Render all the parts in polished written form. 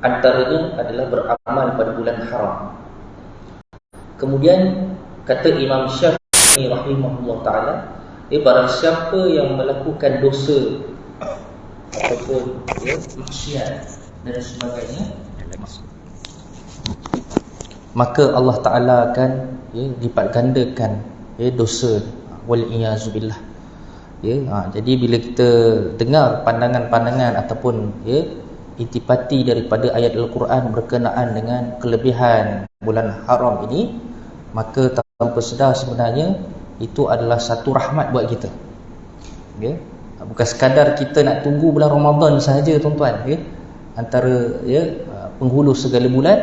antaranya adalah beramal pada bulan haram. Kemudian kata Imam Syafi'i rahimahullah ta'ala, barang siapa yang melakukan dosa ataupun maksiat dan sebagainya, maka Allah Ta'ala akan lipat gandakan dosa, wal-iyazubillah. Jadi bila kita dengar pandangan-pandangan ataupun intipati daripada ayat Al-Quran berkenaan dengan kelebihan bulan haram ini, maka tanpa sedar sebenarnya itu adalah satu rahmat buat kita. Bukan sekadar kita nak tunggu bulan Ramadan sahaja, tuan-tuan. Antara penghulu segala bulan,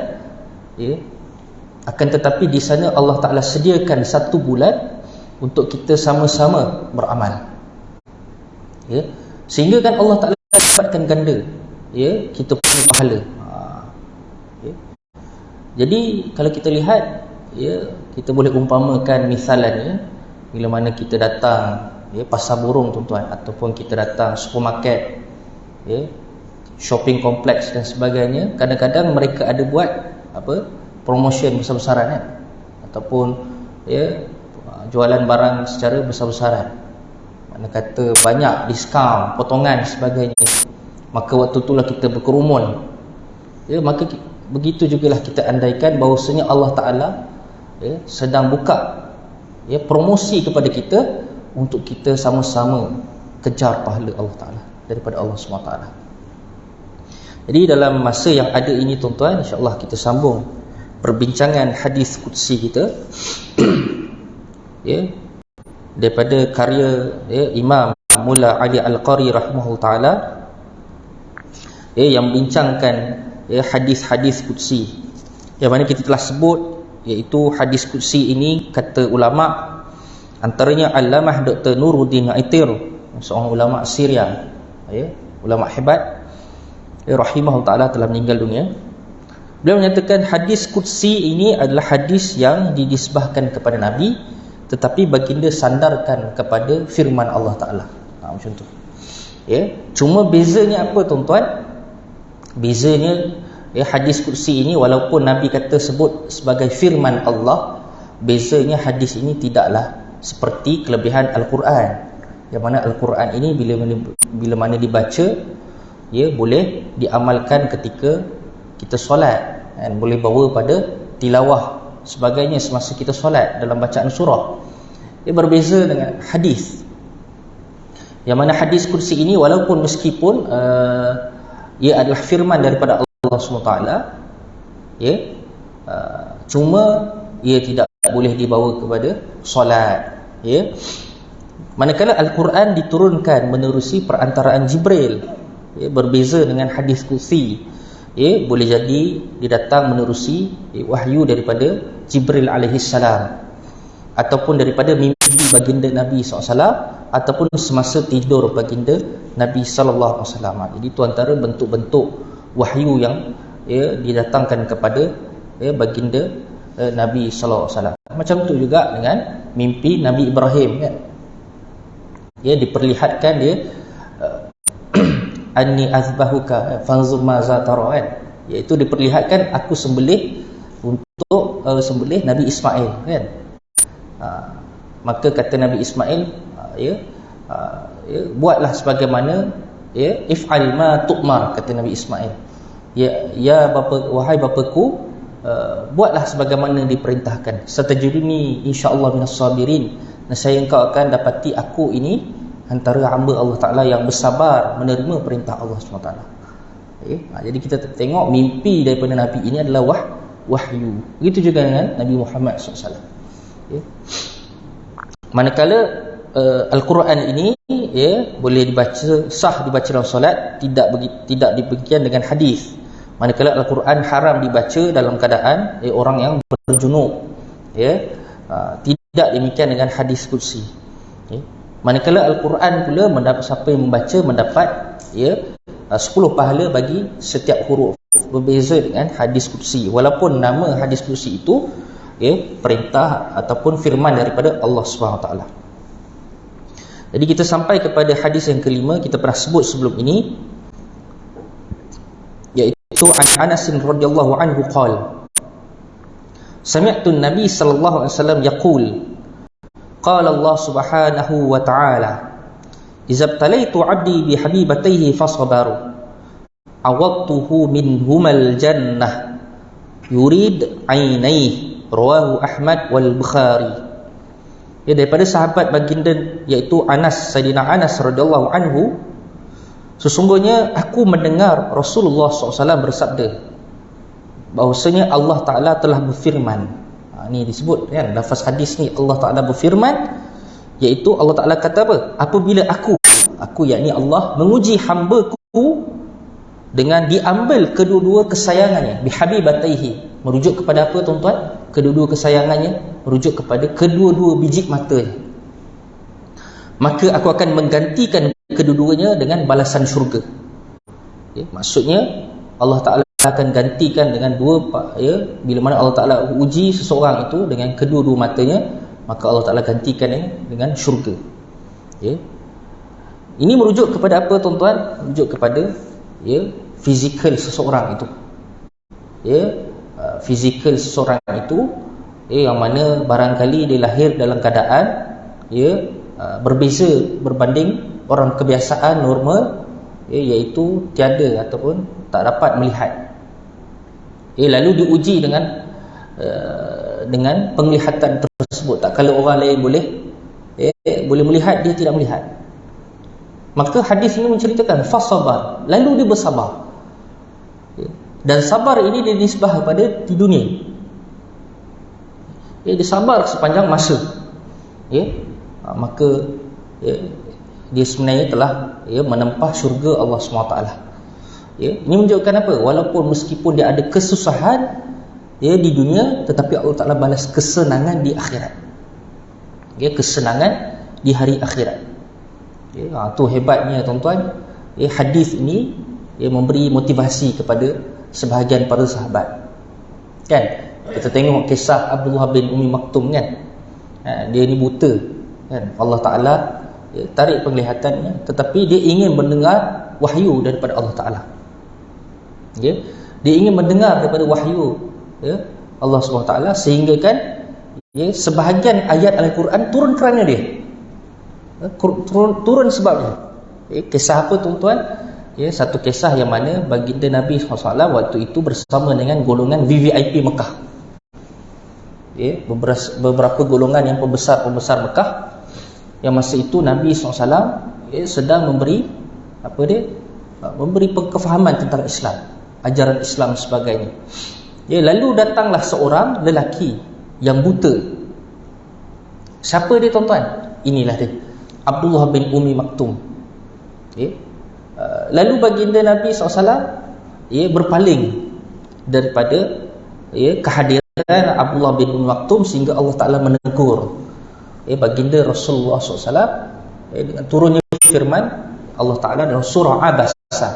akan tetapi di sana Allah Ta'ala sediakan satu bulan untuk kita sama-sama beramal, sehingga kan Allah Ta'ala dapatkan ganda kita pahala. Jadi kalau kita lihat, kita boleh umpamakan misalannya, bila mana kita datang pasar burung, tuan-tuan, ataupun kita datang supermarket, shopping kompleks dan sebagainya. Kadang-kadang mereka ada buat promotion besar-besaran, ataupun jualan barang secara besar-besaran, mana kata banyak diskaun, potongan sebagainya. Maka waktu itulah kita berkerumun. Maka begitu jugalah kita andaikan bahawasanya Allah Ta'ala sedang buka promosi kepada kita untuk kita sama-sama kejar pahala Allah Ta'ala daripada Allah SWT. Jadi dalam masa yang ada ini, tuan-tuan, insya-Allah kita sambung perbincangan hadis qudsi kita daripada karya Imam Mulla Ali Al-Qari rahimahullah ta'ala, yang membincangkan hadis-hadis qudsi yang mana kita telah sebut, iaitu hadis qudsi ini kata ulama, antaranya Allamah Dr. Nuruddin Aitir, seorang ulama Syria, ulama hebat, rahimahullah ta'ala, telah meninggal dunia. Beliau menyatakan hadis qudsi ini adalah hadis yang didisbahkan kepada Nabi, tetapi baginda sandarkan kepada firman Allah Ta'ala. Macam tu. Cuma bezanya apa, tuan-tuan? Bezanya hadis qudsi ini, walaupun Nabi kata sebut sebagai firman Allah, bezanya hadis ini tidaklah seperti kelebihan Al-Quran, yang mana Al-Quran ini bila mana dibaca, boleh diamalkan ketika kita solat, dan boleh bawa pada tilawah sebagainya semasa kita solat dalam bacaan surah. Berbeza dengan hadis, yang mana hadis qudsi ini walaupun meskipun ia adalah firman daripada Allah SWT, cuma ia tidak boleh dibawa kepada solat. Manakala Al-Quran diturunkan menerusi perantaraan Jibril, berbeza dengan hadis qudsi, boleh jadi dia datang menerusi wahyu daripada Jibril alaihissalam, ataupun daripada mimpi baginda Nabi SAW, ataupun semasa tidur baginda Nabi SAW. Jadi itu antara bentuk-bentuk wahyu yang didatangkan kepada baginda Nabi SAW. Macam tu juga dengan mimpi Nabi Ibrahim, kan? Diperlihatkan dia anni azbahuka fanzur maza tara, kan? Iaitu diperlihatkan aku sembelih untuk sembelih Nabi Ismail, kan? Maka kata Nabi Ismail, buatlah sebagaimana if'al ma tu'mar, kata Nabi Ismail. Wahai bapaku, buatlah sebagaimana diperintahkan. Satajiduni insyaallah minas sabirin, nescaya engkau akan dapati aku ini antara hamba Allah Ta'ala yang bersabar menerima perintah Allah SWT. Jadi kita tengok mimpi daripada Nabi ini adalah wahyu. Begitu juga dengan Nabi Muhammad SAW. Manakala Al-Quran ini boleh dibaca, sah dibaca dalam solat, tidak demikian dengan hadis. Manakala Al-Quran haram dibaca dalam keadaan orang yang berjunub, tidak demikian dengan hadis qudsi. Manakala Al-Quran pula siapa yang membaca mendapat 10 pahala bagi setiap huruf, berbeza dengan hadis qudsi, walaupun nama hadis qudsi itu perintah ataupun firman daripada Allah SWT. Jadi kita sampai kepada hadis yang kelima, kita pernah sebut sebelum ini, iaitu iaitu an Anas radhiyallahu anhu qala sami'tu an-nabi sallallahu alaihi wasallam yaqul qala Allah subhanahu wa ta'ala idza ibtalaitu 'abdi bi habibatayhi fasabaru awaqtuhu minhumal jannah yurid 'ainaihi rawahu Ahmad wal Bukhari. Ya, daripada sahabat baginda iaitu Sayyidina Anas radhiyallahu anhu, sesungguhnya aku mendengar Rasulullah SAW bersabda bahawasanya Allah Ta'ala telah berfirman. Ini disebut kan, lafaz hadis ni, Allah Ta'ala berfirman, iaitu Allah Ta'ala kata apa? Apabila aku yakni Allah menguji hamba-Ku dengan diambil kedua-dua kesayangannya, bihabibataihi, merujuk kepada apa tuan-tuan? Kedua-dua kesayangannya merujuk kepada kedua-dua biji matanya. Maka aku akan menggantikan kedua-duanya dengan balasan syurga. Ya, maksudnya Allah Ta'ala akan gantikan dengan bila mana Allah Ta'ala uji seseorang itu dengan kedua-dua matanya, maka Allah Ta'ala gantikannya dengan syurga. Ya. Ini merujuk kepada apa tuan-tuan? Merujuk kepada fizikal seseorang itu. Fizikal seseorang itu yang mana barangkali dia lahir dalam keadaan berbeza berbanding orang kebiasaan normal, iaitu tiada ataupun tak dapat melihat. Lalu diuji dengan penglihatan tersebut. Tak kala orang lain boleh melihat, dia tidak melihat. Maka hadis ini menceritakan fasabar, lalu dia bersabar. Dan sabar ini dia nisbah kepada di dunia. Dia sabar sepanjang masa. Maka dia sebenarnya telah menempah syurga Allah SWT. Ini menunjukkan apa? Walaupun meskipun dia ada kesusahan di dunia, tetapi Allah Ta'ala balas kesenangan di akhirat. Kesenangan di hari akhirat. Itu hebatnya tuan-tuan. Hadis ini memberi motivasi kepada sebahagian para sahabat. Kan? Kita tengok kisah Abdullah bin Ummi Maktum kan? Dia ni buta kan? Allah Ta'ala tarik penglihatannya, tetapi dia ingin mendengar wahyu daripada Allah Ta'ala. Dia ingin mendengar daripada wahyu Allah SWT, sehingga kan sebahagian ayat Al-Quran turun kerana dia. Turun sebabnya. Kisah apa tuan-tuan? Satu kisah yang mana baginda Nabi SAW waktu itu bersama dengan golongan VVIP Mekah. Beberapa golongan yang pembesar Mekah, yang masa itu Nabi SAW sedang memberi kefahaman tentang Islam, ajaran Islam sebagainya. Lalu datanglah seorang lelaki yang buta. Siapa dia tuan-tuan? Inilah dia, Abdullah bin Ummi Maktum. Lalu baginda Nabi SAW berpaling daripada kehadiran Abdullah bin Ummi Maktum, sehingga Allah Ta'ala menegur baginda Rasulullah SAW dengan turunnya firman Allah Ta'ala dalam surah Abasa.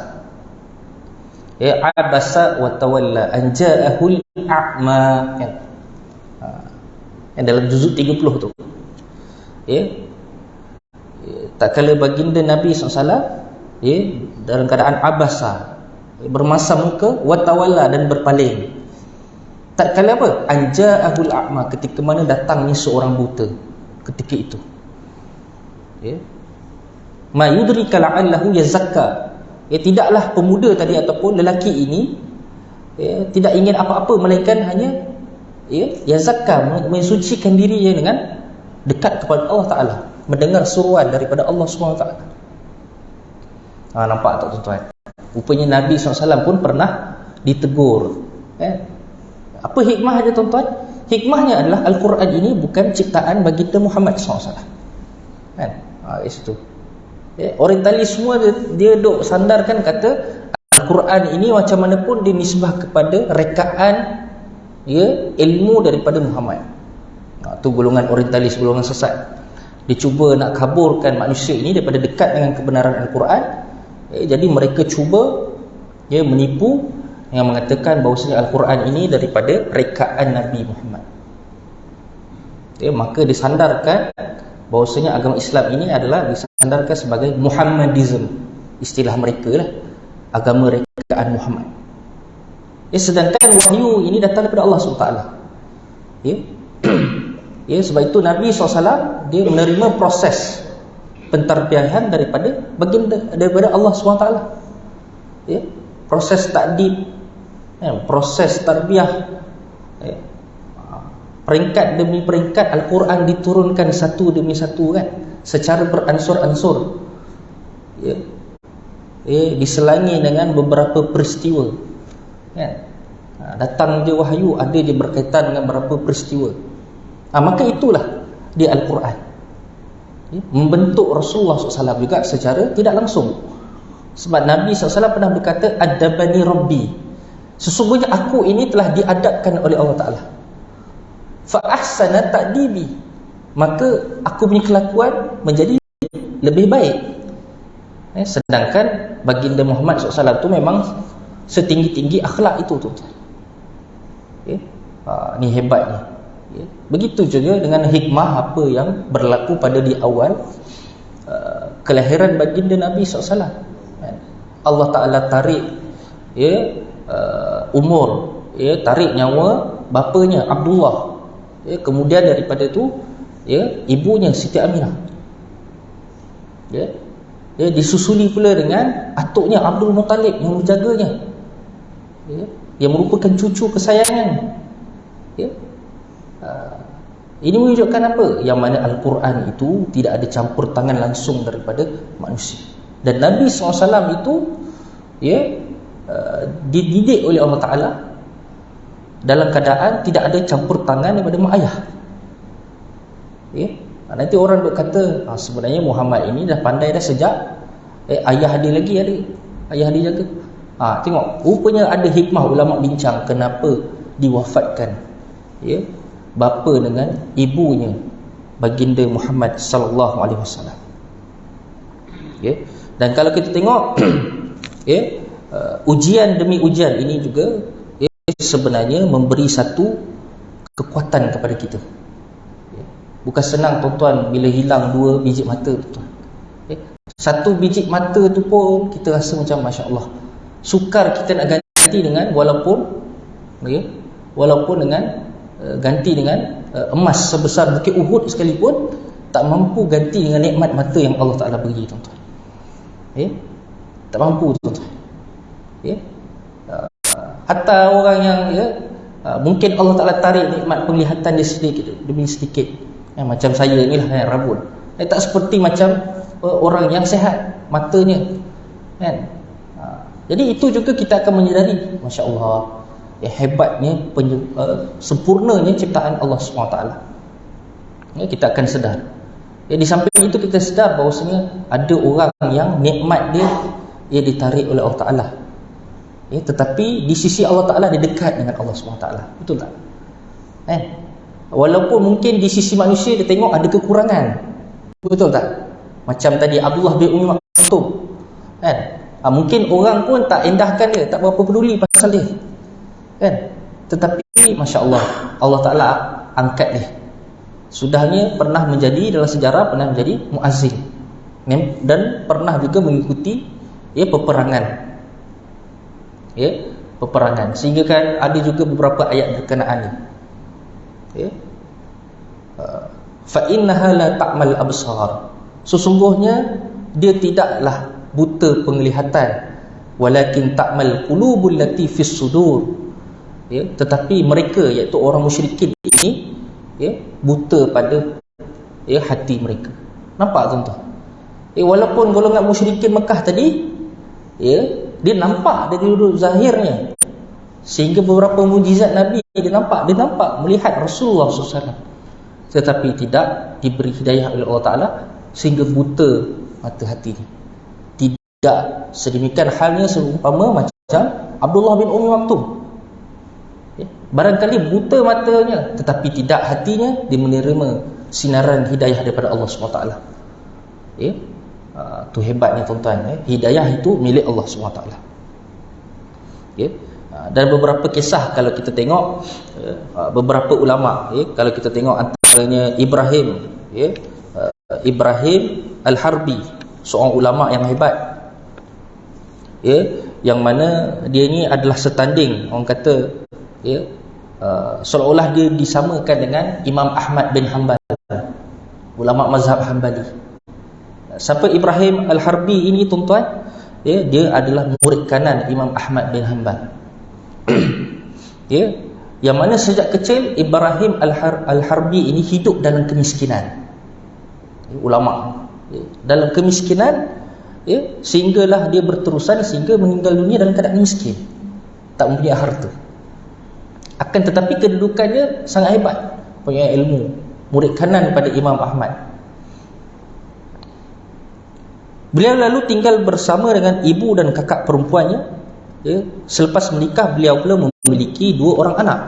Abasa wa tawalla an ja'ahul a'ma, yang dalam juzuk 30 tu. Tak kala baginda Nabi SAW dalam keadaan abasa, bermasam muka, watawalla, dan berpaling. Tak kala apa? Anja'ahul a'ma, ketika mana datangnya seorang buta ketika itu. Ma yudrika la'allahu yazakka. Tidaklah pemuda tadi ataupun lelaki ini tidak ingin apa-apa melainkan hanya yazakka, mensucikan dirinya dengan dekat kepada Allah Ta'ala, mendengar suruhan daripada Allah SWT. Nampak tak tuan-tuan? Rupanya Nabi SAW pun pernah ditegur. Apa hikmah dia tuan-tuan? Hikmahnya adalah Al-Quran ini bukan ciptaan baginda Muhammad SAW. Kan? Di situ. Orientalis semua dia duk sandarkan kata Al-Quran ini macam mana pun dinisbah kepada rekaan ilmu daripada Muhammad. Tu golongan orientalis, golongan sesat. Dia cuba nak kaburkan manusia ini daripada dekat dengan kebenaran Al-Quran. Jadi mereka cuba menipu yang mengatakan bahawasanya Al-Quran ini daripada rekaan Nabi Muhammad. Maka disandarkan bahawasanya agama Islam ini adalah disandarkan sebagai Muhammadism, istilah mereka lah, agama rekaan Muhammad. Sedangkan wahyu ini datang daripada Allah SWT. Ya. Sebab itu Nabi SAW dia menerima proses pentarbiahan daripada Allah SWT. Proses takdib, proses tarbiyah, peringkat demi peringkat Al-Quran diturunkan satu demi satu kan, secara beransur-ansur, diselangi dengan beberapa peristiwa kan. Datang dia wahyu, ada dia berkaitan dengan beberapa peristiwa. Maka itulah dia Al-Quran, membentuk Rasulullah SAW juga secara tidak langsung. Sebab Nabi SAW pernah berkata, Adabani Rabbi, sesungguhnya aku ini telah diadabkan oleh Allah Ta'ala. Fa ahsana ta'dibi, maka aku punya kelakuan menjadi lebih baik. Sedangkan baginda Muhammad SAW itu memang setinggi-tinggi akhlak itu tu. Ni hebatnya. Begitu juga dengan hikmah apa yang berlaku pada di awal kelahiran baginda Nabi SAW. Allah Ta'ala tarik umur, tarik nyawa bapanya Abdullah, kemudian daripada itu ibunya Siti Aminah, disusuli pula dengan atuknya Abdul Muttalib yang menjaganya, yang merupakan cucu kesayangan. Ini menunjukkan apa? Yang mana Al-Quran itu tidak ada campur tangan langsung daripada manusia. Dan Nabi SAW itu dididik oleh Allah Ta'ala dalam keadaan tidak ada campur tangan daripada mak ayah. Nanti orang berkata, sebenarnya Muhammad ini dah pandai dah sejak ayah dia lagi ada, ayah dia jaga. Tengok, rupanya ada hikmah ulama bincang kenapa diwafatkan bapa dengan ibunya baginda Muhammad sallallahu alaihi wasallam. Dan kalau kita tengok ujian demi ujian ini juga sebenarnya memberi satu kekuatan kepada kita. Bukan senang tuan-tuan bila hilang 2 biji mata tuan. Satu biji mata tu pun kita rasa macam masya-Allah. Sukar kita nak ganti dengan walaupun dengan ganti dengan emas sebesar bukit Uhud sekalipun tak mampu ganti dengan nikmat mata yang Allah Ta'ala beri tuan-tuan. Tak mampu tuan-tuan. Hatta orang yang mungkin Allah Ta'ala tarik nikmat penglihatan dia sedikit demi sedikit, macam saya inilah yang rabun, tak seperti macam orang yang sehat matanya kan. Jadi itu juga kita akan menyadari masya-Allah hebatnya sempurnanya ciptaan Allah SWT. Kita akan sedar. Di samping itu kita sedar bahawasanya ada orang yang nikmat dia ditarik oleh Allah Ta'ala, tetapi di sisi Allah Ta'ala dia dekat dengan Allah SWT. Betul tak? Walaupun mungkin di sisi manusia dia tengok ada kekurangan. Betul tak? Macam tadi Abdullah bin Umi Maktum mungkin orang pun tak endahkan dia, tak berapa peduli pasal dia tetapi masya-Allah Allah Ta'ala angkat dia. Sudahnya pernah menjadi dalam sejarah, pernah menjadi muazzin dan pernah juga mengikuti peperangan, sehingga kan ada juga beberapa ayat berkenaan ni. Fa innaha la ta'mal absar, sesungguhnya dia tidaklah buta penglihatan, walakin ta'mal qulubul lati fis sudur, tetapi mereka iaitu orang musyrikin ini buta pada hati mereka. Nampak tuan-tuan? Walaupun golongan musyrikin Mekah tadi dia nampak dari duduk zahirnya, sehingga beberapa mukjizat Nabi dia nampak melihat Rasulullah SAW, tetapi tidak diberi hidayah oleh Allah Ta'ala sehingga buta mata hatinya. Tidak sedemikian halnya seumpama macam Abdullah bin Umi Maktum. Barangkali buta matanya tetapi tidak hatinya, dia menerima sinaran hidayah daripada Allah SWT. Itu hebatnya tuan-tuan. Hidayah itu milik Allah SWT. Dan beberapa kisah kalau kita tengok beberapa ulama, kalau kita tengok antaranya Ibrahim Al-Harbi, seorang ulama yang hebat, yang mana dia ni adalah setanding, orang kata ya, seolah-olah dia disamakan dengan Imam Ahmad bin Hanbal, ulama mazhab Hanbali. Siapa Ibrahim Al-Harbi ini tuan-tuan? Ya, dia adalah murid kanan Imam Ahmad bin Hanbal. Ya, yang mana sejak kecil Ibrahim Al-Harbi ini hidup dalam kemiskinan. Ulama ya, dalam kemiskinan ya, sehinggalah dia berterusan sehingga meninggal dunia dalam keadaan miskin, tak mempunyai harta. Akan tetapi kedudukannya sangat hebat, punya ilmu, murid kanan pada Imam Ahmad. Beliau lalu tinggal bersama dengan ibu dan kakak perempuannya ya. Selepas menikah beliau pula memiliki 2 orang anak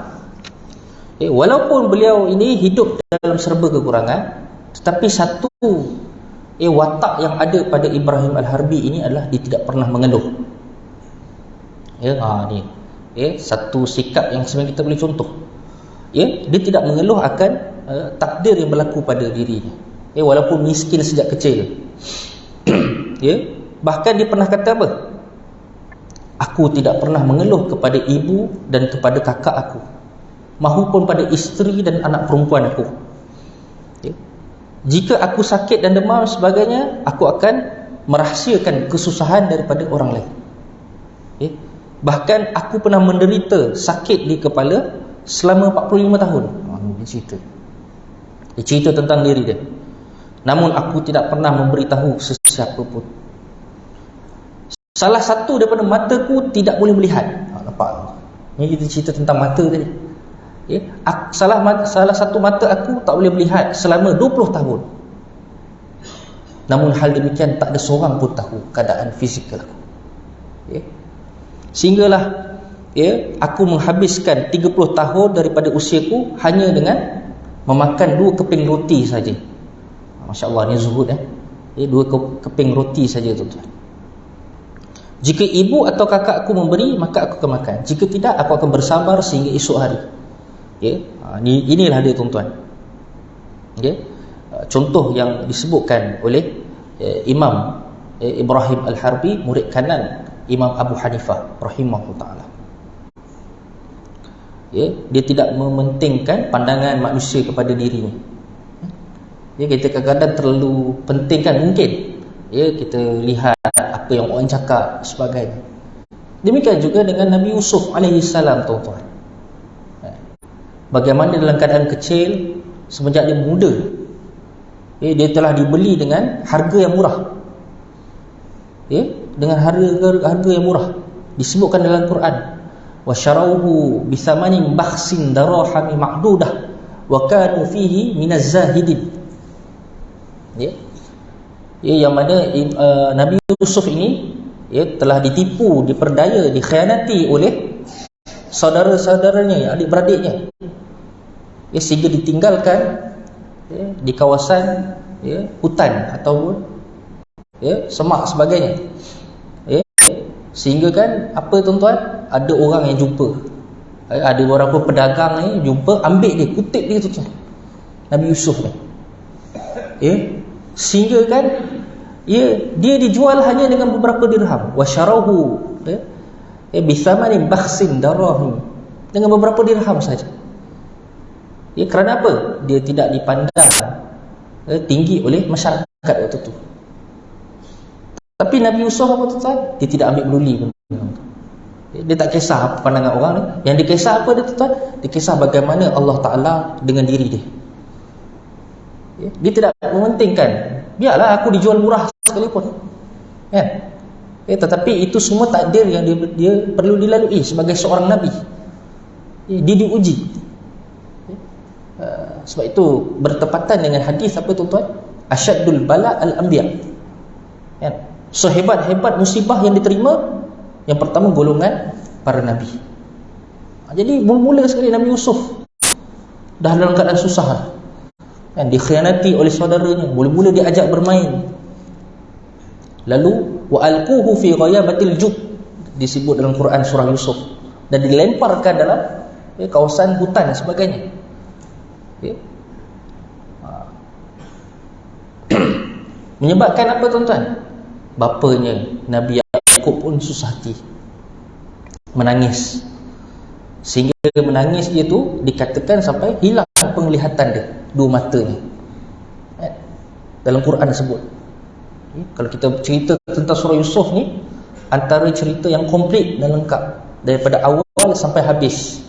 ya. Walaupun beliau ini hidup dalam serba kekurangan, tetapi satu watak yang ada pada Ibrahim Al-Harbi ini adalah dia tidak pernah mengeluh ya. Ni ya, satu sikap yang sebenarnya kita boleh contoh ya. Dia tidak mengeluh akan takdir yang berlaku pada dirinya ya, walaupun miskin sejak kecil. Ya, bahkan dia pernah kata apa? Aku tidak pernah mengeluh kepada ibu dan kepada kakak aku, mahupun pada isteri dan anak perempuan aku ya. Jika aku sakit dan demam sebagainya, aku akan merahsiakan kesusahan daripada orang lain ya. Bahkan aku pernah menderita sakit di kepala selama 45 tahun. Dia cerita tentang diri dia. Namun aku tidak pernah memberitahu sesiapa pun. Salah satu daripada mataku tidak boleh melihat. Nampak? Ini kita cerita tentang mata tadi ya? Salah satu mata aku tak boleh melihat selama 20 tahun. Namun hal demikian tak ada seorang pun tahu keadaan fizikal aku ya? Sehinggalah ya, aku menghabiskan 30 tahun daripada usiaku hanya dengan memakan 2 keping roti saja. Masya Allah, ni zuhud ya, 2 keping roti saja tuan-tuan. Jika ibu atau kakak aku memberi, maka aku akan makan. Jika tidak, aku akan bersabar sehingga esok hari ya. Inilah dia tuan-tuan ya. Contoh yang disebutkan oleh Imam Ibrahim Al-Harbi, murid kanan Imam Abu Hanifah rahimahullah ta'ala ya. Dia tidak mementingkan pandangan manusia kepada dirinya ya. Kita kadang-kadang terlalu pentingkan mungkin ya, kita lihat apa yang orang cakap sebagainya. Demikian juga dengan Nabi Yusuf alaihissalam tuan-tuan. Bagaimana dalam keadaan kecil, semenjak dia muda ya, dia telah dibeli dengan harga yang murah ya, dengan harga yang murah. Disebutkan dalam Quran, wasyarauhu bisamanin bakhsin darahami ma'dudah wa kanu fihi minaz zahidin ya. Ya, yang mana Nabi Yusuf ini ya, telah ditipu, diperdaya, dikhianati oleh saudara-saudaranya, adik-beradiknya ya, sehingga ditinggalkan ya, di kawasan ya, hutan ataupun ya, semak sebagainya ya. Sehingga kan apa tuan-tuan, ada orang yang jumpa ya, ada beberapa pedagang ni jumpa, ambil dia, kutip dia tuan-tuan, Nabi Yusuf ni ya. Sehingga kan ya, dia dijual hanya dengan beberapa dirham, wasyarahu ya, bisamanin bakhsin darahim, dengan beberapa dirham saja ya. Kerana apa? Dia tidak dipandang tinggi oleh masyarakat waktu itu. Tapi Nabi Yusuf apa tuan-tuan? Dia tidak ambil peduli pun. Dia tak kisah apa pandangan orang ni. Yang dia kisah apa dia tuan-tuan? Dia kisah bagaimana Allah Ta'ala dengan diri dia ya. Dia tidak mementingkan, biarlah aku dijual murah sekalipun kan ya, tetapi itu semua takdir yang dia perlu dilalui sebagai seorang Nabi ya, dia diuji ya. Sebab itu bertepatan dengan hadis apa tuan-tuan, asyaddul bala al-anbiya kan? Sehebat-hebat musibah yang diterima, yang pertama golongan para Nabi. Jadi mula-mula sekali Nabi Yusuf dah dalam keadaan susah kan, dikhianati oleh saudaranya, mula-mula diajak bermain, lalu wa alquhu fi ghayabatil jub, disebut dalam Quran surah Yusuf, dan dilemparkan dalam ya, kawasan hutan dan sebagainya ya. Menyebabkan apa tuan-tuan? Bapanya Nabi Yaqub pun susah hati menangis, sehingga menangis dia tu dikatakan sampai hilang penglihatan dia, dua matanya. Dalam Quran sebut. Kalau kita cerita tentang surah Yusuf ni, antara cerita yang komplit dan lengkap daripada awal sampai habis.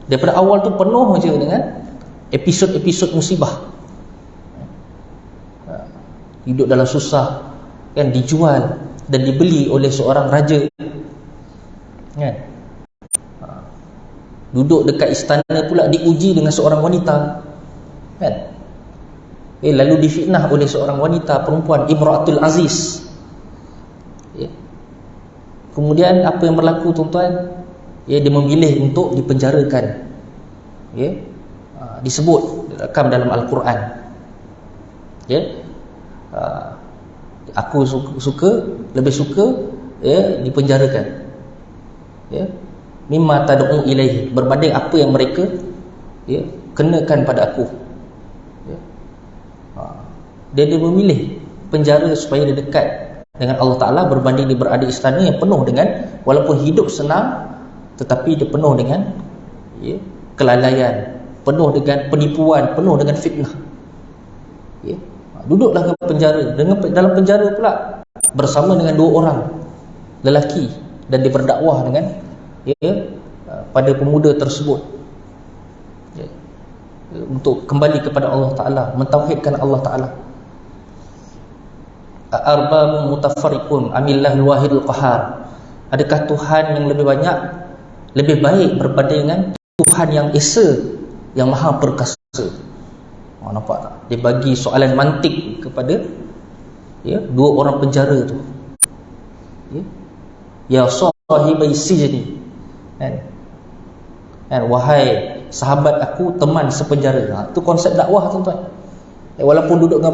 Daripada awal tu penuh je dengan episod-episod musibah. Hidup dalam susah, dijual dan dibeli oleh seorang raja, duduk dekat istana pula diuji dengan seorang wanita, lalu difitnah oleh seorang wanita perempuan, Imra'atul Aziz. Kemudian apa yang berlaku tuan-tuan? Dia memilih untuk dipenjarakan. Disebut, direkam dalam Al-Quran. Aku lebih suka dipenjarakan, mimma tad'u ilaihi, berbanding apa yang mereka kenakan pada aku. Dia memilih penjara supaya dia dekat dengan Allah Ta'ala, berbanding dia berada di istana yang penuh dengan, walaupun hidup senang, tetapi dia penuh dengan kelalaian, penuh dengan penipuan, penuh dengan fitnah. Duduklah dalam penjara, dalam penjara pula bersama dengan dua orang lelaki, dan dia berdakwah dengan pada pemuda tersebut, untuk kembali kepada Allah Ta'ala, mentauhidkan Allah Ta'ala. Arbabun mutafarriqun amillahul wahidul qahar. Adakah Tuhan yang lebih banyak, lebih baik berbanding dengan Tuhan yang esa, yang maha perkasa? Nampak tak? Dia bagi soalan mantik kepada dua orang penjara tu. Ya sahibai sijni, wahai sahabat aku, teman sepenjara. Itu konsep dakwah tuan-tuan. Walaupun duduk dalam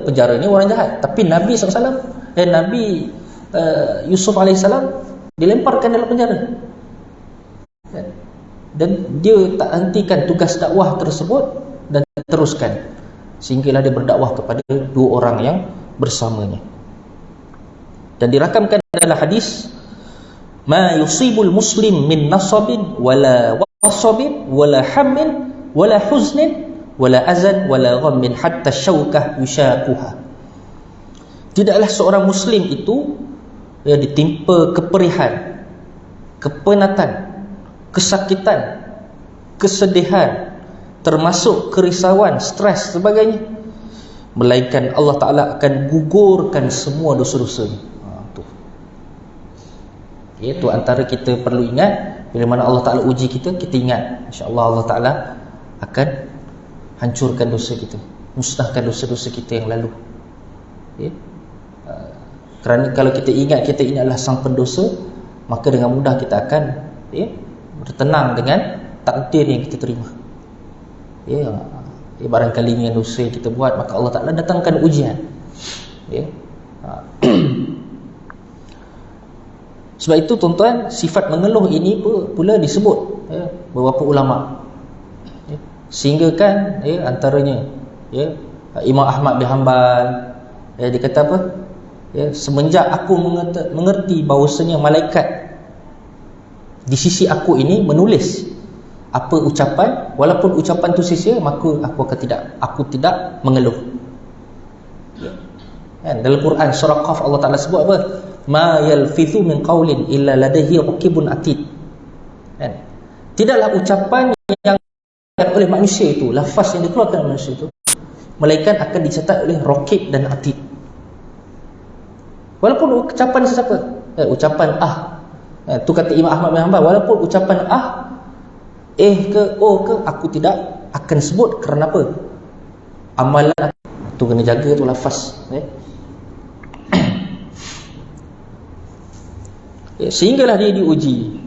penjara ni orang jahat, tapi Nabi SAW dan Nabi Yusuf AS dilemparkan dalam penjara, dan dia tak hentikan tugas dakwah tersebut dan teruskan sehinggalah dia berdakwah kepada dua orang yang bersamanya. Dan dirakamkan dalam hadis, ma yusibul muslim min nasabin wala wasabin wala hammin wala huznin wala azan wala ghammin hatta syaukah yushaquha. Tidaklah seorang muslim itu ditimpa keperihan, kepenatan, kesakitan, kesedihan, termasuk kerisauan, stres sebagainya, melainkan Allah Ta'ala akan gugurkan semua dosa-dosanya. Itu antara kita perlu ingat. Bila mana Allah Ta'ala uji kita, kita ingat, insya-Allah Allah Ta'ala akan hancurkan dosa kita, musnahkan dosa-dosa kita yang lalu. Kerana kalau kita ingatlah sang pendosa, maka dengan mudah kita akan bertenang dengan takdir yang kita terima. Barangkali dengan dosa yang kita buat, maka Allah Ta'ala datangkan ujian. Sebab itu tuan-tuan, sifat mengeluh ini pula disebut beberapa ulama, sehingga kan antaranya Imam Ahmad bin Hanbal, dia kata apa? Semenjak aku mengerti bahawasanya malaikat di sisi aku ini menulis apa ucapan, walaupun ucapan tu sia-sia, maka aku tidak mengeluh. Dalam Quran surah Qaf, Allah Ta'ala sebut apa? Ma yalfithu min qawlin illa ladaihi raqibun atid. Tidaklah ucapan yang oleh manusia itu, lafaz yang dikeluarkan oleh manusia itu, melainkan akan dicatat oleh raqib dan atid. Walaupun ucapan sesiapa, ucapan tu kata Imam Ahmad bin Hanbal, walaupun ucapan ke o ke, aku tidak akan sebut. Kerana apa? Amalan tu kena jaga tu lafaz. Sehinggalah dia diuji.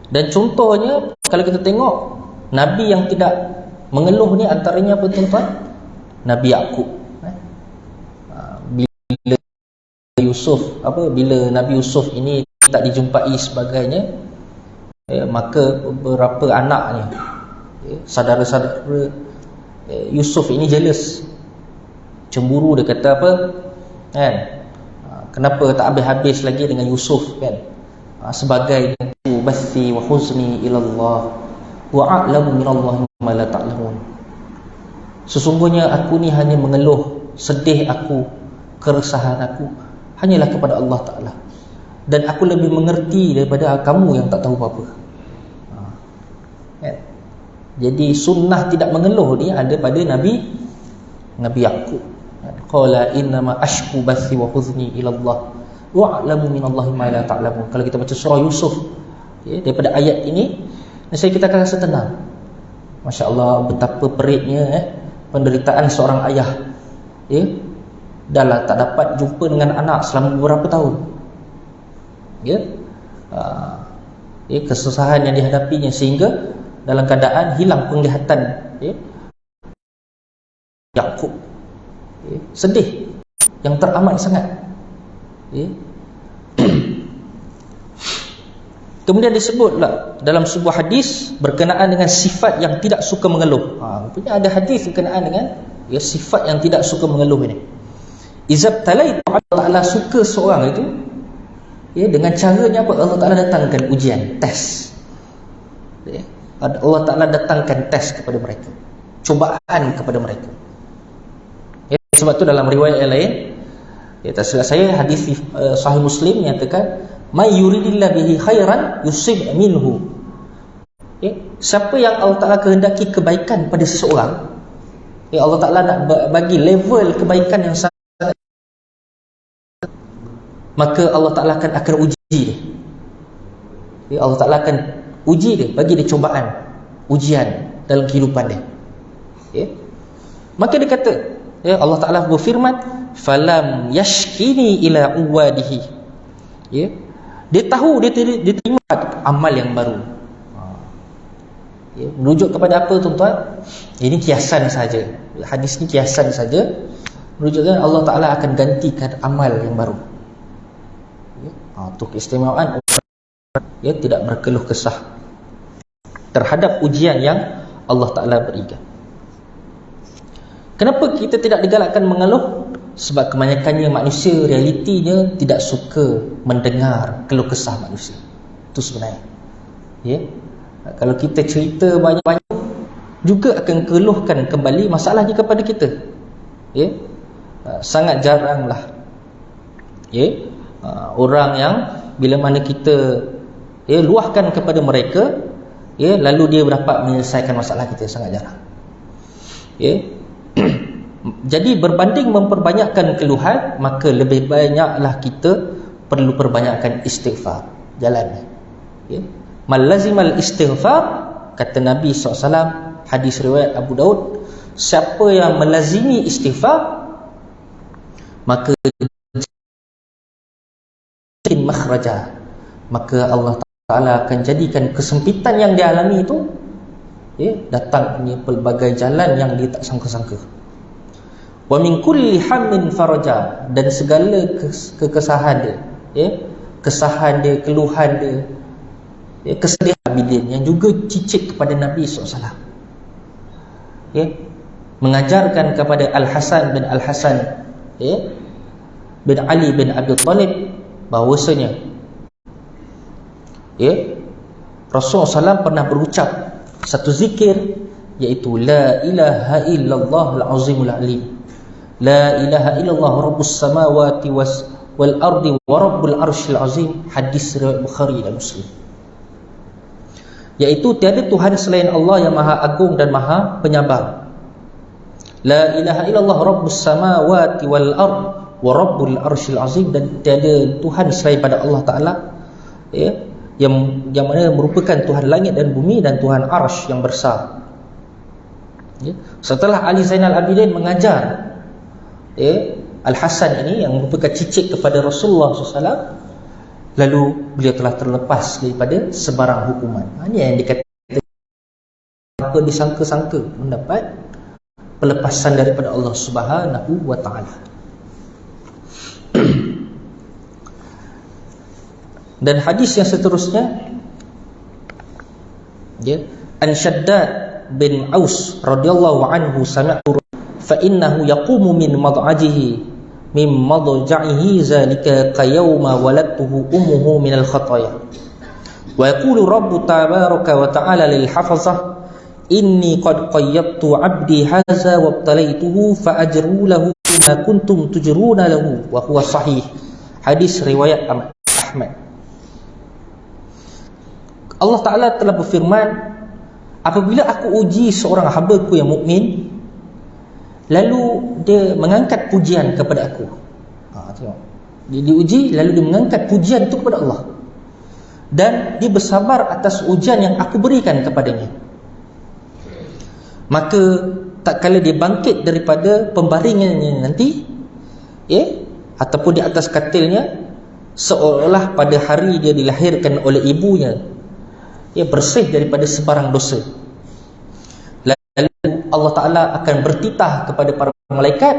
Dan contohnya, kalau kita tengok Nabi yang tidak mengeluh ni, antaranya apa tuan-tuan? Nabi Yaqub. Bila Nabi Yusuf ini tak dijumpai sebagainya, maka beberapa anaknya, saudara-saudara Yusuf ini jealous, cemburu. Dia kata apa? Kenapa tak habis-habis lagi dengan Yusuf, kan? sebagai bathi wa huzni ila Allah wa a'lamu minallahi ma la ta'lamun. Sesungguhnya aku ni hanya mengeluh sedih aku, keresahan aku hanyalah kepada Allah Ta'ala, dan aku lebih mengerti daripada kamu yang tak tahu apa-apa. Jadi sunnah tidak mengeluh ni ada pada Nabi Yaqub. Qala innama ashku bathi wa huzni ila Allah wa a'lamu minallahi ma la ta'lamun. Kalau kita baca surah Yusuf, daripada ayat ini nescaya kita akan rasa tenang. Masya-Allah, betapa peritnya penderitaan seorang ayah, dah lah tak dapat jumpa dengan anak selama beberapa tahun, kesusahan yang dihadapinya sehingga dalam keadaan hilang penglihatan Yaqub, sedih yang teramat sangat. Kemudian disebutlah dalam sebuah hadis berkenaan dengan sifat yang tidak suka mengeluh. Rupanya ada hadis berkenaan dengan sifat yang tidak suka mengeluh ini. Izab talaitu, Allah Ta'ala suka seorang itu dengan caranya apa? Allah Ta'ala datangkan ujian, test. Allah Ta'ala datangkan test kepada mereka, cubaan kepada mereka. Sebab tu dalam riwayat yang lain, tak silap saya, hadis Sahih Muslim menyatakan may yuridillahu bihi khairan yusib minhu. Siapa yang Allah Ta'ala kehendaki kebaikan pada seseorang, Allah Ta'ala nak bagi level kebaikan yang sangat, maka Allah Ta'ala akan uji dia. Allah Ta'ala akan uji dia, bagi dia cubaan, ujian dalam kehidupan dia. Maka dia kata, Allah Ta'ala berfirman, falam yashkini ila uwadihi. Dia tahu dia terima amal yang baru. Merujuk kepada apa tuan-tuan? Ini kiasan saja. Hadis ni kiasan saja, menunjukkan Allah Ta'ala akan gantikan amal yang baru. Itu keistimewaan tidak berkeluh kesah terhadap ujian yang Allah Ta'ala berikan. Kenapa kita tidak digalakkan mengeluh? Sebab kebanyakannya manusia, realitinya tidak suka mendengar keluh kesah manusia. Itu sebenarnya. Kalau kita cerita banyak-banyak, juga akan keluhkan kembali masalahnya kepada kita. Sangat jaranglah orang yang bila mana kita luahkan kepada mereka, lalu dia dapat menyelesaikan masalah kita. Sangat jarang. Jadi berbanding memperbanyakkan keluhan, maka lebih banyaklah kita perlu perbanyakkan istighfar. Jalan mal lazimal istighfar, kata Nabi SAW, hadis riwayat Abu Daud, siapa yang melazimi istighfar, maka makhraja, maka Allah Ta'ala akan jadikan kesempitan yang dia alami itu datangnya pelbagai jalan yang dia tak sangka-sangka. Wa min kulli hammin faraja, dan segala kekesahan dia, kesahan dia, keluhan dia, kesedihan bidin yang juga cicit kepada Nabi SAW. Mengajarkan kepada Al-Hasan bin Ali bin Abi Talib bahawasanya Rasulullah SAW pernah berucap satu zikir, iaitu la ilaha illallah al-azimul alim, la ilaha illallah rabbus samawati wal ardi wa rabbul arshil azim. Hadis riwayat Bukhari dan Muslim. Iaitu tiada Tuhan selain Allah yang maha agung dan maha penyabar. La ilaha illallah rabbus samawati wal ard wa rabbul arshil azim, dan tiada Tuhan selain pada Allah Ta'ala yang mana merupakan Tuhan langit dan bumi dan Tuhan arsh yang besar. Setelah Ali Zainal Abidin mengajar Al-Hasan ini yang merupakan cicit kepada Rasulullah SAW, lalu beliau telah terlepas daripada sebarang hukuman. Ini yang dikatakan apa disangka-sangka mendapat pelepasan daripada Allah Subhanahu wa Ta'ala. Dan hadis yang seterusnya, An Shaddad bin Aus radhiyallahu anhu sami'tu fa innahu yaqumu min mad'ajihi min madja'ihi zalika kayawma waladtuhu ummuhu minal khataya. Wa yaqulu rabbu tabaraka wa ta'ala lil hafazah inni qad qayyadtu 'abdi hadza wa ibtalaituhu fa ajru lahu ma kuntum tujruna lahu wa huwa sahih. Hadis riwayat Ahmad. Allah Ta'ala telah berfirman, apabila aku uji seorang hamba-Ku yang mukmin, lalu dia mengangkat pujian kepada aku. Tengok. Dia diuji, lalu dia mengangkat pujian itu kepada Allah. Dan dia bersabar atas ujian yang aku berikan kepadanya. Maka tak kala dia bangkit daripada pembaringannya nanti, ataupun di atas katilnya, seolah pada hari dia dilahirkan oleh ibunya, bersih daripada sebarang dosa. Lalu Allah Ta'ala akan bertitah kepada para malaikat,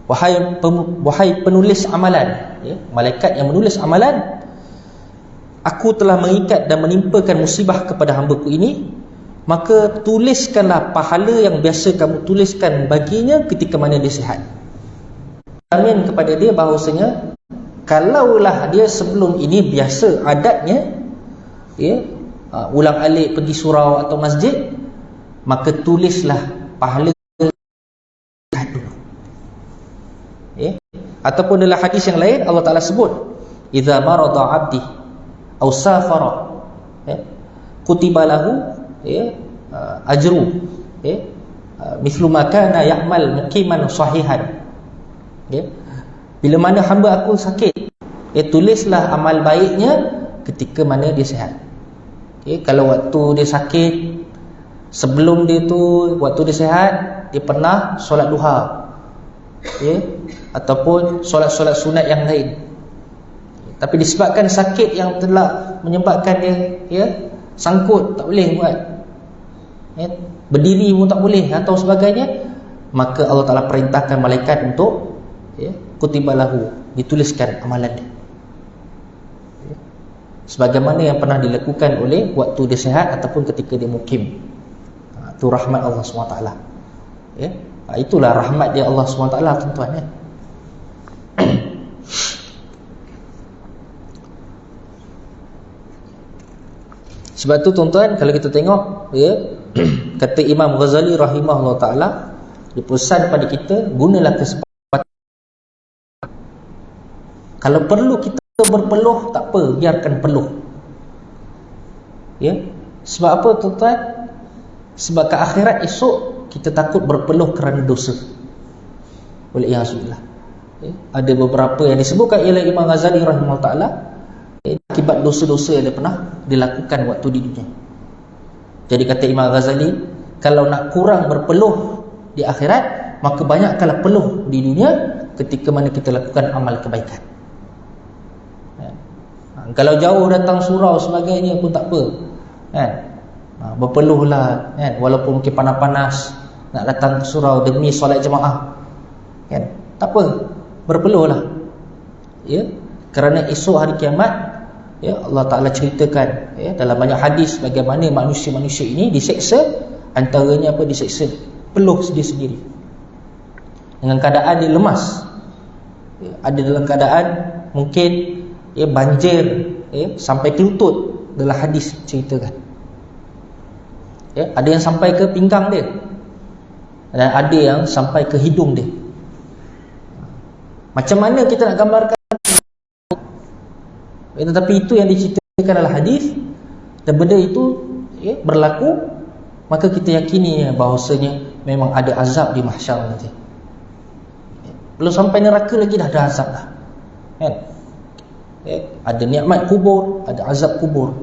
wahai penulis amalan, malaikat yang menulis amalan, aku telah mengikat dan menimpakan musibah kepada hamba-Ku ini, maka tuliskanlah pahala yang biasa kamu tuliskan baginya ketika mana dia sihat. Amin kepada dia bahawasanya kalaulah dia sebelum ini biasa adatnya ulang alik pergi surau atau masjid, maka tulislah pahala dulu. Ataupun dalam hadis yang lain Allah Ta'ala sebut, idza marada 'abdi aw safara kutiba lahu ajru mithlu ma kana ya'mal muqiman sahihan. Bila mana hamba aku sakit, tulislah amal baiknya ketika mana dia sihat. Kalau waktu dia sakit, sebelum dia tu, waktu dia sihat, dia pernah solat duha, ataupun solat-solat sunat yang lain. Tapi disebabkan sakit yang telah menyebabkan dia sangkut, tak boleh buat, berdiri pun tak boleh atau sebagainya, maka Allah Ta'ala perintahkan malaikat untuk kutibalahu, dituliskan amalan dia, sebagaimana yang pernah dilakukan oleh waktu dia sihat ataupun ketika dia mukim. Itu rahmat Allah SWT. Itulah rahmat dia Allah SWT, tuan-tuan. Sebab tu tuan-tuan, kalau kita tengok, kata Imam Ghazali rahimahullah ta'ala, dia pesan pada kita, gunalah kesempatan. Kalau perlu kita berpeluh, tak apa, biarkan peluh. Sebab apa tuan-tuan? Sebab ke akhirat esok kita takut berpeluh kerana dosa. Waliyahzubillah. Ada beberapa yang disebutkan oleh Imam Ghazali rahimahullah ta'ala, akibat dosa-dosa yang dia pernah dilakukan waktu di dunia. Jadi kata Imam Ghazali, kalau nak kurang berpeluh di akhirat, maka banyakkanlah peluh di dunia ketika mana kita lakukan amal kebaikan. Kalau jauh datang surau sebagainya pun tak apa, berpeluhlah, walaupun mungkin panas-panas nak datang ke surau demi solat jemaah, tak apa, berpeluhlah, kerana esok hari kiamat, Allah Ta'ala ceritakan dalam banyak hadis bagaimana manusia-manusia ini diseksa, antaranya apa, diseksa peluh dia sendiri dengan keadaan dia lemas. Ada dalam keadaan mungkin banjir sampai ke lutut, dalam hadis ceritakan. Ada yang sampai ke pinggang dia, dan ada yang sampai ke hidung dia. Macam mana kita nak gambarkan? Tetapi itu yang diceritakan dalam hadis, dan benda itu berlaku, maka kita yakini bahawasanya memang ada azab di mahsyar nanti. Belum sampai neraka lagi dah ada azab dah, ada nikmat kubur, ada azab kubur.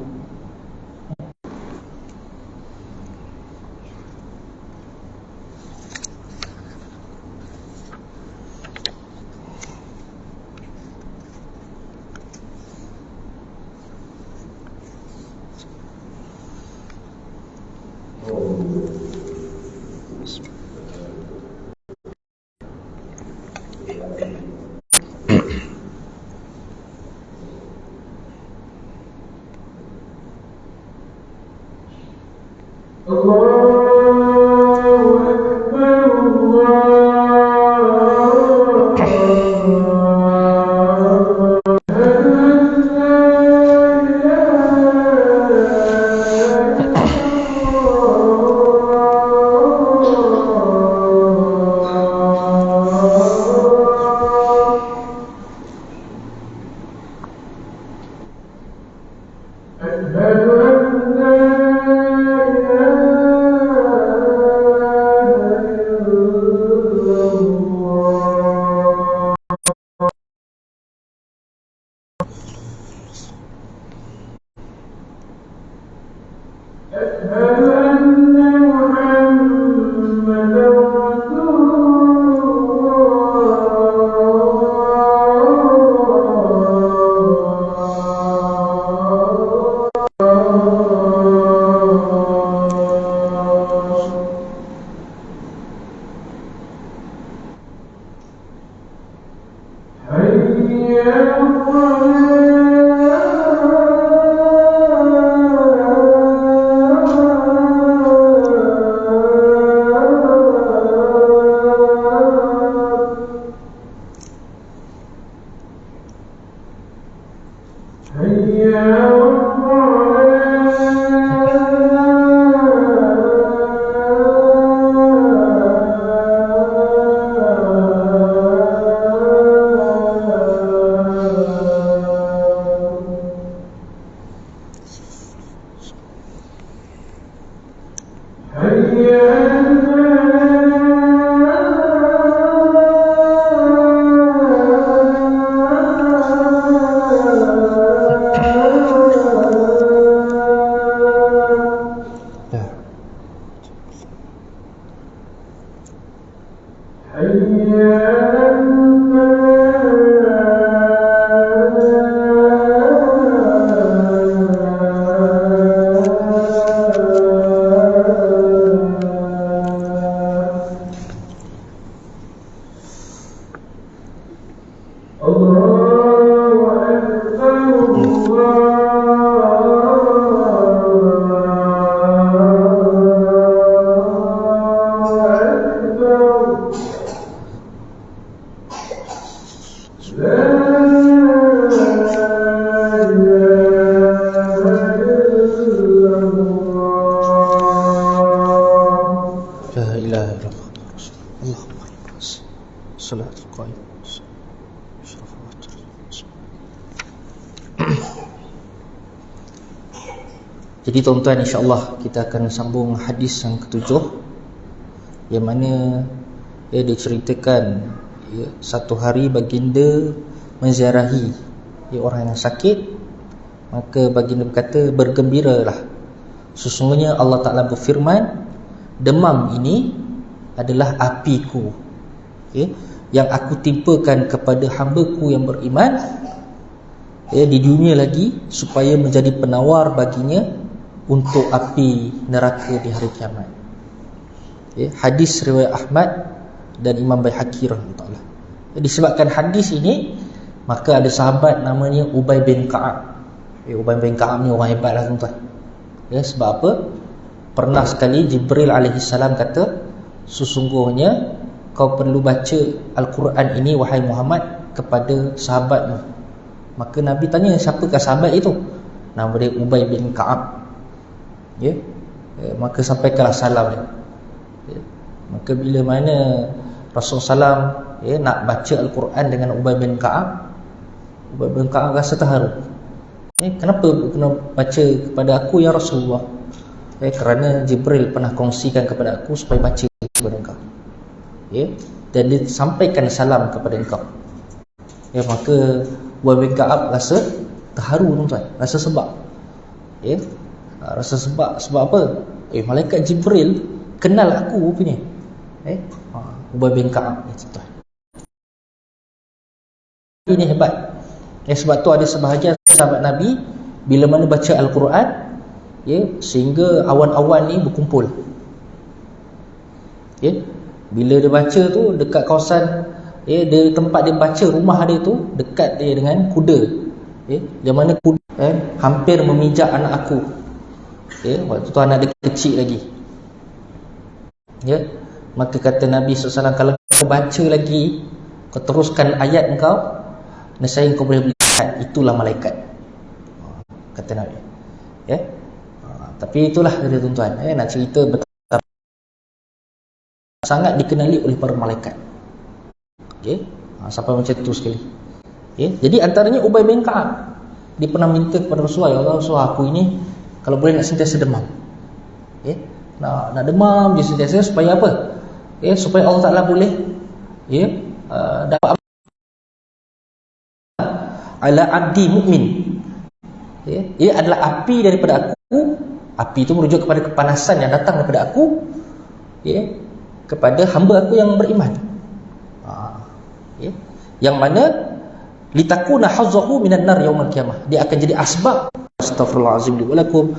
Jadi tuan-tuan, insya-Allah kita akan sambung hadis yang ketujuh, yang mana diceritakan satu hari baginda menziarahi orang yang sakit. Maka baginda berkata, bergembiralah, sesungguhnya Allah Ta'ala berfirman, demam ini adalah apiku, yang aku timpakan kepada hamba-Ku yang beriman di dunia lagi, supaya menjadi penawar baginya untuk api neraka di hari kiamat. Hadis riwayat Ahmad dan Imam Baihaqi rahimahullah. Disebabkan hadis ini, maka ada sahabat namanya Ubay bin Ka'ab. Ubay bin Ka'ab ni orang hebat lah tuan-tuan. Sebab apa? Pernah sekali Jibril alaihissalam kata, sesungguhnya kau perlu baca Al-Quran ini wahai Muhammad kepada sahabatmu. Maka Nabi tanya, siapakah sahabat itu? Nama dia Ubay bin Ka'ab. Maka sampaikanlah salam dia. Maka bila mana Rasulullah SAW nak baca Al-Quran dengan Ubay bin Ka'ab, Ubay bin Ka'ab rasa terharu. Kenapa kena baca kepada aku ya Rasulullah? Kerana Jibril pernah kongsikan kepada aku supaya baca kepada engkau. Dan dia sampaikan salam kepada engkau. Maka Ubay bin Ka'ab rasa terharu tuan-tuan, rasa sebab. Rasa sebab apa? Malaikat Jibril kenal aku rupanya. Ubay bin Ka'ab ni tuan. Ini hebat. Sebab tu ada sebahagian sahabat Nabi bila mana baca Al-Quran, sehingga awan-awan ni berkumpul. Bila dia baca tu dekat kawasan dia tempat dia baca, rumah dia tu dekat dia dengan kuda. Yang mana kuda hampir memijak anak aku. Waktu tu anak dia kecil lagi. Maka kata Nabi SAW, kalau kau baca lagi, kau teruskan ayat engkau, nescaya kau boleh lihat itulah malaikat, kata Nabi. Tapi itulah dia tuan-tuan, nak cerita betapa sangat dikenali oleh para malaikat. Sampai macam tu sekali. Jadi antaranya Ubay bin Ka'ab. dia pernah minta kepada Rasulullah, ya Allah, Rasulullah, aku ini kalau boleh nak sentiasa demam. Nak demam dia sentiasa supaya apa? Supaya Allah Taala boleh dapat ala abdi mukmin. Ia adalah api daripada aku. Api itu merujuk kepada kepanasan yang datang daripada aku, kepada hamba aku yang beriman. Yang mana litakuna hazzahu minan nar yaumil qiyamah, dia akan jadi asbab. Astaghfirullahalazim li wa lakum.